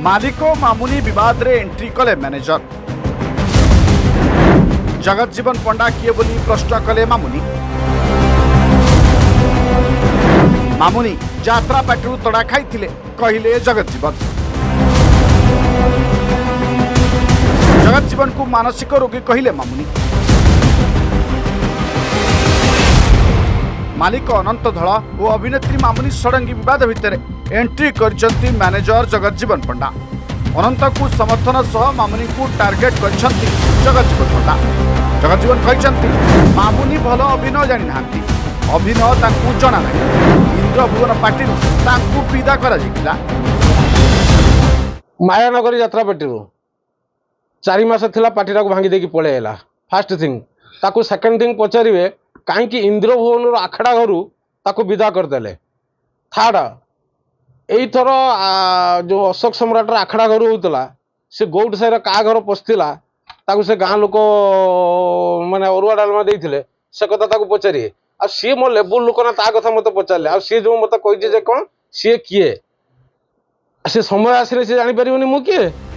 मालिक मामुनी विवाद रे एंट्री कले मैनेजर जगत जीवन पंडा किए बोली प्रश्न कले मामुनी मामुनी यात्रा पार्टी तड़ा खाई कहले जगत जीवन को मानसिक रोगी कहले मामुनी मालिक अनंत धळ और अभिनेत्री मामुनी षडंगी विवाद भितर एंट्री करछंती मैनेजर जगत जीवन पंडा अनंत को समर्थन सह मामुनी को टार्गेट करछंती जगत जीवन पंडा जगत जीवन कहछंती मामुनी भल अभिनय जानि नांती अभिनय ताकू जना नाही इंद्रभुवन पार्टी ताकू विदा करा जाइतिला मायानगरी यात्रा पार्टी 4 मास थिला पार्टी को भांगी देकी पळेला फर्स्ट थिंग ताकू सेकंड थिंग पचारिवे कहीं इंद्रभुवन आखड़ा घर ताकू विदा करदे थर्ड यहीथर जो अशोक सम्राट आखड़ा घर होता से गौट साई क्या घर पशिला ताकू से गाँ लोक माने अरुआ डालमा देते से कथा ताकू पचारे आ सी मो लेबुल लोक ना ता कथा मत पचारे आ सी जो मत कही कौन सी किए से समय आसिले से जापर मु किए